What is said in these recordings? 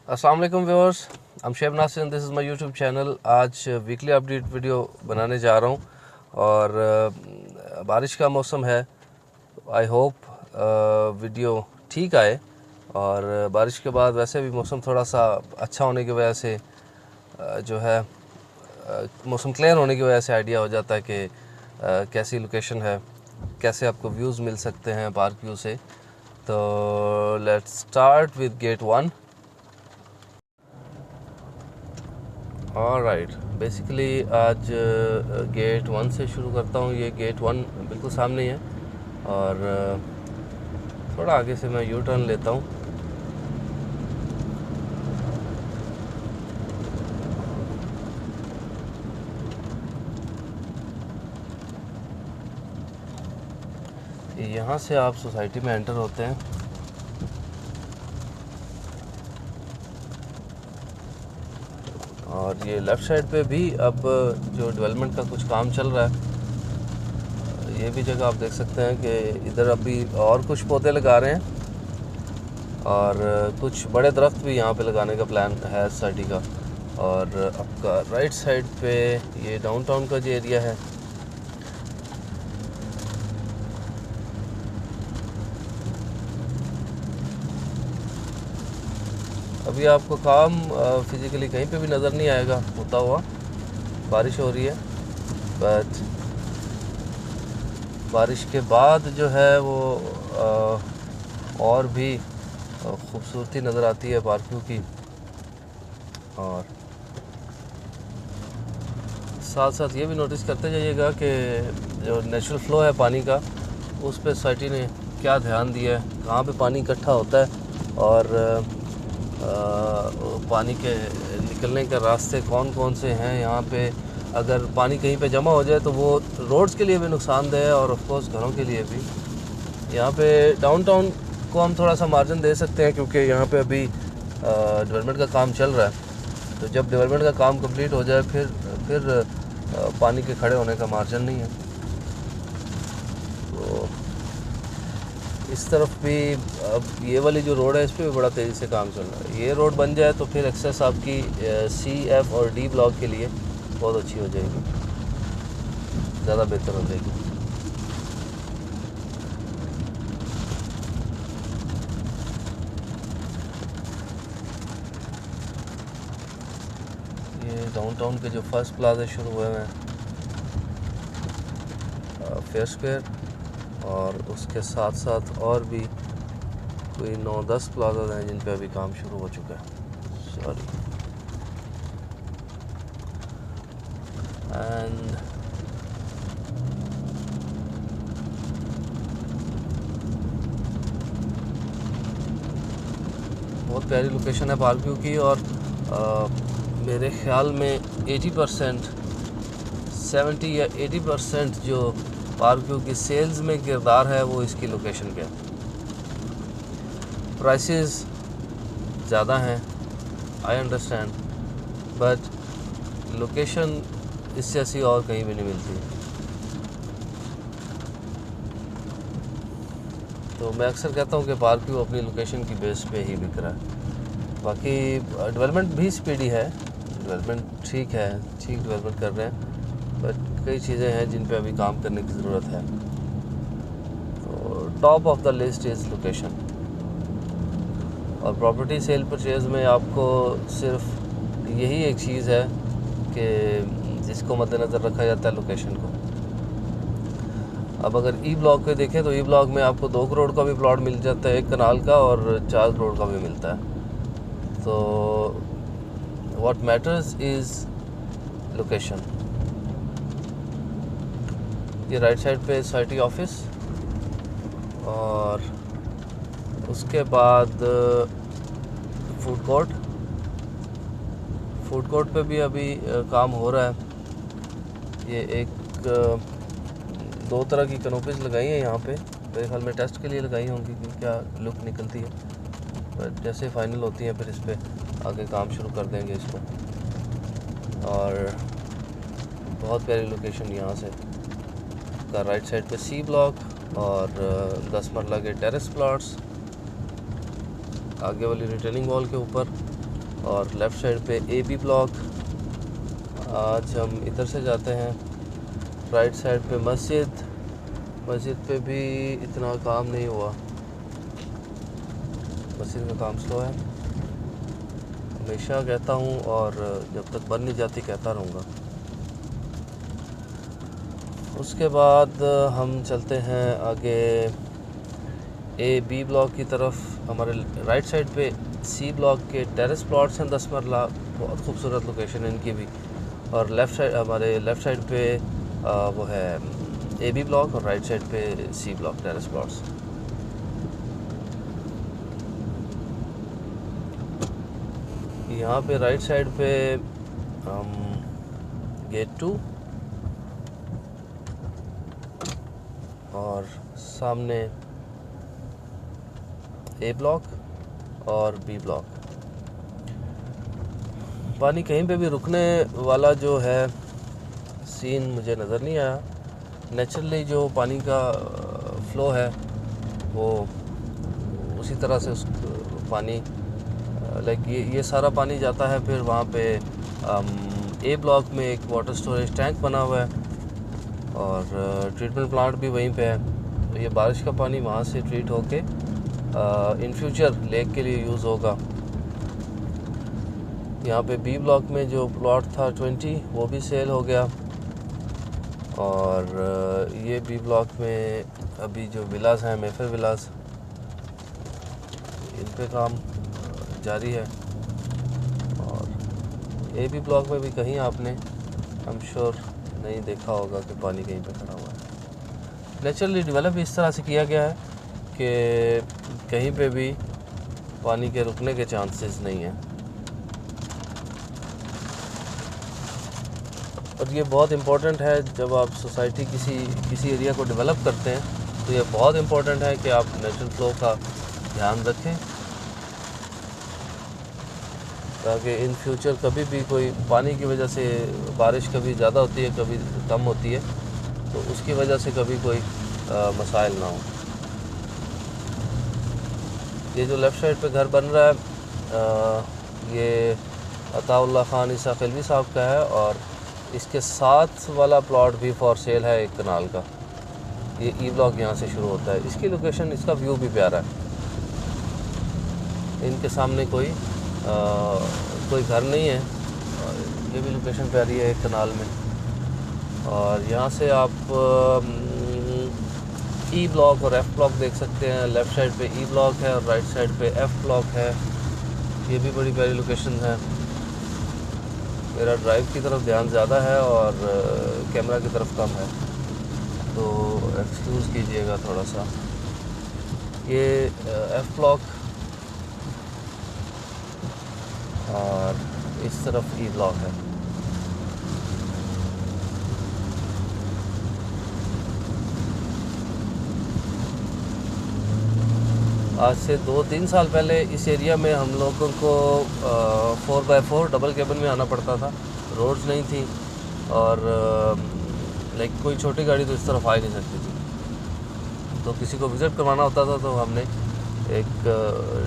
अस्सलाम वालेकुम viewers, I am Sheb Nasir, this is my YouTube channel. आज वीकली अपडेट वीडियो बनाने जा रहा हूँ और बारिश का मौसम है। आई होप वीडियो ठीक आए। और बारिश के बाद वैसे भी मौसम थोड़ा सा अच्छा होने की वजह से जो है मौसम क्लियर होने की वजह से आइडिया हो जाता है कि कैसी लोकेशन है, कैसे आपको व्यूज़ मिल सकते हैं पार्क व्यू से। तो let's start with gate 1। Alright, basically आज गेट 1 से शुरू करता हूँ। ये गेट 1 बिल्कुल सामने ही है और थोड़ा आगे से मैं यू टर्न लेता हूँ। यहाँ से आप सोसाइटी में एंटर होते हैं और ये लेफ़्ट साइड पे भी अब जो डेवलपमेंट का कुछ काम चल रहा है। ये भी जगह आप देख सकते हैं कि इधर अभी और कुछ पौधे लगा रहे हैं और कुछ बड़े दरख्त भी यहाँ पे लगाने का प्लान है सोसाइटी का। और आपका राइट साइड पे ये डाउनटाउन का जो एरिया है, अभी आपको काम फिज़िकली कहीं पे भी नज़र नहीं आएगा होता हुआ। बारिश हो रही है, बट बारिश के बाद जो है वो और भी खूबसूरती नज़र आती है पार्क व्यू की। और साथ साथ ये भी नोटिस करते जाइएगा कि जो नेचुरल फ़्लो है पानी का, उस पर सोसाइटी ने क्या ध्यान दिया है, कहाँ पे पानी इकट्ठा होता है और पानी के निकलने के रास्ते कौन कौन से हैं यहाँ पे। अगर पानी कहीं पे जमा हो जाए तो वो रोड्स के लिए भी नुकसानदेह है और ऑफ कोर्स घरों के लिए भी। यहाँ पे डाउनटाउन को हम थोड़ा सा मार्जिन दे सकते हैं क्योंकि यहाँ पे अभी डेवलपमेंट का काम चल रहा है। तो जब डेवलपमेंट का काम कंप्लीट हो जाए फिर पानी के खड़े होने का मार्जिन नहीं है। तो इस तरफ भी अब ये वाली जो रोड है इस पर भी बड़ा तेज़ी से काम चल रहा है। ये रोड बन जाए तो फिर एक्सेस आपकी सी, एफ और डी ब्लॉक के लिए बहुत अच्छी हो जाएगी, ज़्यादा बेहतर हो जाएगी। ये डाउनटाउन के जो फर्स्ट प्लाजा शुरू हुए हैं फेयर स्क्वायर, और उसके साथ साथ और भी कोई 9-10 प्लाजा हैं जिन पे अभी काम शुरू हो चुका है। सॉरी। एंड बहुत प्यारी लोकेशन है पार्क व्यू की। और मेरे ख्याल में 80%, 70 या 80% जो पार्क व्यू की सेल्स में किरदार है वो इसकी लोकेशन का। प्राइसेस ज़्यादा हैं, आई अंडरस्टैंड, बट लोकेशन इससे ऐसी और कहीं भी नहीं मिलती। तो मैं अक्सर कहता हूँ कि पार्क व्यू अपनी लोकेशन की बेस पे ही बिक रहा है। बाकी डेवलपमेंट भी स्पीडी है, डेवलपमेंट ठीक है, ठीक डेवलपमेंट कर रहे हैं, बट कई चीज़ें हैं जिन पे अभी काम करने की ज़रूरत है। तो top of the list is location. और प्रॉपर्टी सेल परचेज़ में आपको सिर्फ यही एक चीज़ है कि जिसको मद्देनज़र रखा जाता है लोकेशन को। अब अगर ई ब्लॉक पे देखें तो ई ब्लॉक में आपको 2 करोड़ का भी प्लॉट मिल जाता है, 1 कनाल का, और 4 करोड़ का भी मिलता है। तो व्हाट मैटर्स इज़ लोकेशन। ये राइट साइड पे सोसाइटी ऑफिस और उसके बाद फूड कोर्ट पे भी अभी काम हो रहा है। ये एक 2 तरह की कैनोपीज लगाई हैं यहाँ पे, मेरे ख्याल में टेस्ट के लिए लगाई होंगी कि क्या लुक निकलती है, पर जैसे फाइनल होती हैं फिर इस पर आगे काम शुरू कर देंगे इसको। और बहुत प्यारी लोकेशन यहाँ से का राइट साइड पे सी ब्लॉक और 10 मरला के टेरेस प्लॉट्स आगे वाली रिटेनिंग वॉल के ऊपर। और लेफ़्ट साइड पे ए बी ब्लॉक। आज हम इधर से जाते हैं। राइट साइड पे मस्जिद पे भी इतना काम नहीं हुआ, मस्जिद का काम स्लो है। हमेशा कहता हूँ और जब तक बन नहीं जाती कहता रहूँगा। उसके बाद हम चलते हैं आगे ए बी ब्लॉक की तरफ। हमारे राइट साइड पे सी ब्लॉक के टेरेस प्लॉट्स हैं 10 मरला, बहुत खूबसूरत लोकेशन है इनकी भी। और हमारे लेफ़्ट साइड पे वो है ए बी ब्लॉक और राइट साइड पे सी ब्लॉक टेरेस प्लॉट्स। यहाँ पे राइट साइड पे गेट 2 और सामने ए ब्लॉक और बी ब्लॉक। पानी कहीं पे भी रुकने वाला जो है सीन मुझे नज़र नहीं आया। नेचुरली जो पानी का फ़्लो है वो उसी तरह से उस पानी लाइक ये सारा पानी जाता है। फिर वहाँ पे ए ब्लॉक में एक वाटर स्टोरेज टैंक बना हुआ है और ट्रीटमेंट प्लांट भी वहीं पे है। तो ये बारिश का पानी वहाँ से ट्रीट होके इन फ्यूचर लेक के लिए यूज़ होगा। यहाँ पे बी ब्लॉक में जो प्लॉट था 20 वो भी सेल हो गया। और ये बी ब्लॉक में अभी जो विलास हैं मेफर विलास, इन पे काम जारी है। और ए बी ब्लॉक में भी कहीं आपने आई एम श्योर नहीं देखा होगा कि पानी कहीं पे खड़ा हुआ है। नेचुरली डेवलप इस तरह से किया गया है कि कहीं पे भी पानी के रुकने के चांसेस नहीं हैं। और ये बहुत इम्पोर्टेंट है जब आप सोसाइटी किसी एरिया को डेवलप करते हैं, तो ये बहुत इम्पोर्टेंट है कि आप नेचुरल फ्लो का ध्यान रखें ताकि इन फ्यूचर कभी भी कोई पानी की वजह से बारिश कभी ज़्यादा होती है कभी कम होती है तो उसकी वजह से कभी कोई मसाइल ना हो। ये जो लेफ़्ट साइड पे घर बन रहा है ये अताउल्लाह खान ईसा खिलवी साहब का है और इसके साथ वाला प्लॉट भी फॉर सेल है एक कनाल का। ये ई ब्लॉक यहाँ से शुरू होता है। इसकी लोकेशन, इसका व्यू भी प्यारा है। इनके सामने कोई घर नहीं है और ये भी लोकेशन प्यारी है एक कनाल में। और यहाँ से आप ई ब्लॉक और एफ़ ब्लॉक देख सकते हैं। लेफ़्ट साइड पे ई ब्लॉक है और राइट साइड पे एफ़ ब्लॉक है। ये भी बड़ी प्यारी लोकेशन है। मेरा ड्राइव की तरफ ध्यान ज़्यादा है और कैमरा की तरफ कम है, तो एक्सक्यूज़ कीजिएगा थोड़ा सा। ये एफ़ ब्लॉक और इस तरफ ई ब्लॉक है। आज से 2-3 साल पहले इस एरिया में हम लोगों को 4x4 डबल केबल में आना पड़ता था। रोड्स नहीं थी और लाइक कोई छोटी गाड़ी तो इस तरफ आ ही नहीं सकती थी। तो किसी को विज़िट करवाना होता था तो हमने एक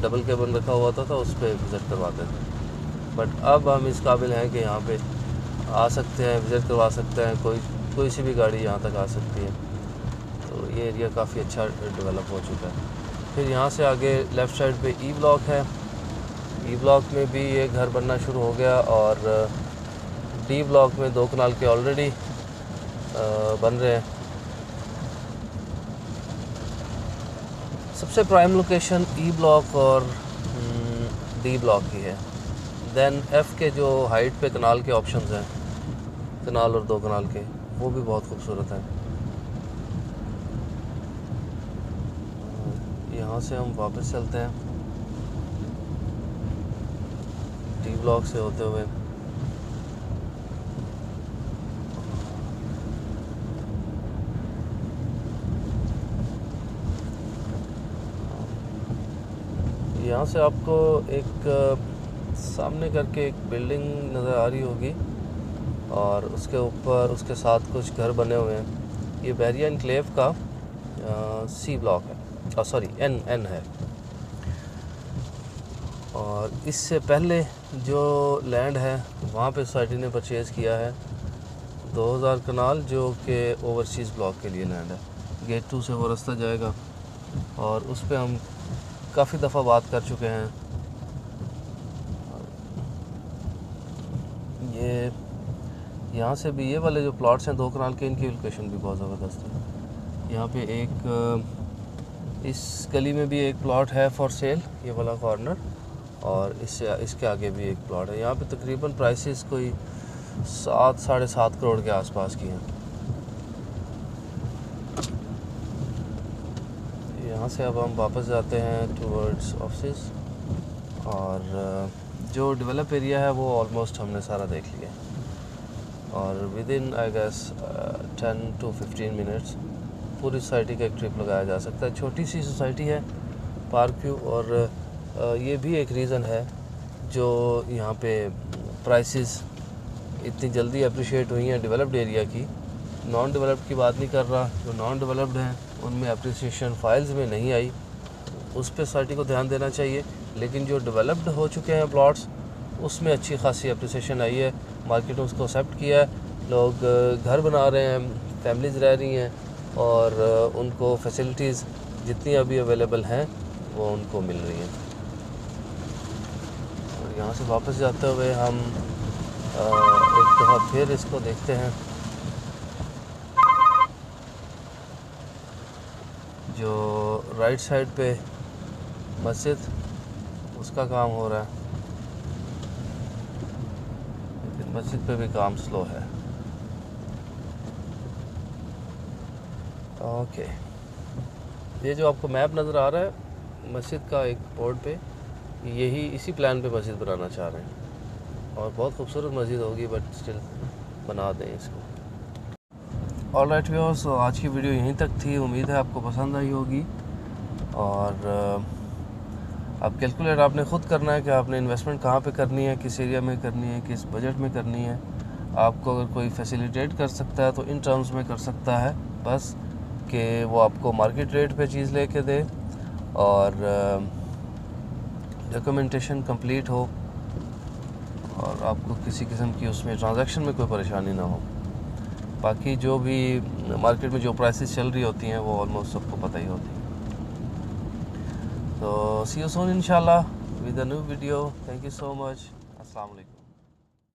डबल केबल रखा हुआ था तो उस पर विज़िट करवाते थे। बट अब हम इस काबिल हैं कि यहाँ पे आ सकते हैं, विज़िट करवा सकते हैं। कोई सी भी गाड़ी यहाँ तक आ सकती है। तो ये एरिया काफ़ी अच्छा डेवलप हो चुका है। फिर यहाँ से आगे लेफ़्ट साइड पे ई ब्लॉक है। ई ब्लॉक में भी ये घर बनना शुरू हो गया और डी ब्लॉक में 2 कनाल के ऑलरेडी बन रहे हैं। सबसे प्राइम लोकेशन ई ब्लॉक और डी ब्लॉक ही है। देन एफ़ के जो हाइट पे कनाल के ऑप्शंस हैं, कनाल और 2 कनाल के, वो भी बहुत खूबसूरत हैं। यहाँ से हम वापस चलते हैं डी ब्लॉक से होते हुए। यहाँ से आपको एक सामने करके एक बिल्डिंग नज़र आ रही होगी और उसके ऊपर उसके साथ कुछ घर बने हुए हैं। ये बहरिया एनक्लेव का सी ब्लॉक है, सॉरी एन है। और इससे पहले जो लैंड है वहाँ पे सोसाइटी ने परचेज़ किया है 2000 कनाल, जो कि ओवरसीज़ ब्लॉक के लिए लैंड है। गेट 2 से वो रास्ता जाएगा और उस पर हम काफ़ी दफ़ा बात कर चुके हैं। ये यहाँ से भी ये वाले जो प्लॉट्स हैं 2 कनाल के, इनकी लोकेशन भी बहुत ज़बरदस्त है। यहाँ पे एक इस गली में भी एक प्लॉट है फॉर सेल, ये वाला कॉर्नर, और इसके आगे भी एक प्लॉट है। यहाँ पे तकरीबन प्राइसेस कोई 7-7.5 करोड़ के आसपास की हैं। यहाँ से अब हम वापस जाते हैं टूवर्ड्स ऑफिस, और जो डेवलप एरिया है वो ऑलमोस्ट हमने सारा देख लिया, और within I guess 10 to 15 minutes पूरी सोसाइटी का एक ट्रिप लगाया जा सकता है। छोटी सी सोसाइटी है पार्क व्यू, और ये भी एक रीज़न है जो यहाँ पे प्राइसेस इतनी जल्दी अप्रिशिएट हुई हैं डेवलप्ड एरिया की। नॉन डेवलप्ड की बात नहीं कर रहा, जो नॉन डेवलप्ड हैं उनमें अप्रिसिएशन फाइल्स में नहीं आई, उस पर सोसाइटी को ध्यान देना चाहिए। लेकिन जो डेवलप्ड हो चुके हैं प्लॉट्स, उसमें अच्छी खासी अप्रिसिएशन आई है, मार्केट ने उसको एक्सेप्ट किया है, लोग घर बना रहे हैं, फैमिलीज़ रह रही हैं, और उनको फैसिलिटीज़ जितनी अभी अवेलेबल हैं वो उनको मिल रही हैं। और यहाँ से वापस जाते हुए हम एक दफ़ा फिर इसको देखते हैं, जो राइट साइड पे मस्जिद, उसका काम हो रहा है, लेकिन मस्जिद पे भी काम स्लो है। ओके, ये जो आपको मैप नज़र आ रहा है मस्जिद का एक बोर्ड पे, यही इसी प्लान पे मस्जिद बनाना चाह रहे हैं, और बहुत खूबसूरत मस्जिद होगी, बट स्टिल बना दें इसको। ऑलराइट व्यूअर्स, आज की वीडियो यहीं तक थी, उम्मीद है आपको पसंद आई होगी। और अब कैलकुलेट आपने ख़ुद करना है कि आपने इन्वेस्टमेंट कहाँ पे करनी है, किस एरिया में करनी है, किस बजट में करनी है। आपको अगर कोई फैसिलिटेट कर सकता है तो इन टर्म्स में कर सकता है, बस कि वो आपको मार्केट रेट पे चीज़ लेके दे, और डॉक्यूमेंटेशन कंप्लीट हो, और आपको किसी किस्म की उसमें ट्रांजैक्शन में कोई परेशानी ना हो। बाकी जो भी मार्केट में जो प्राइसेस चल रही होती हैं वो ऑलमोस्ट सबको पता ही होती है। तो सी यू सून इंशाल्लाह with a new video. Thank you so much. अस्सलाम वालेकुम।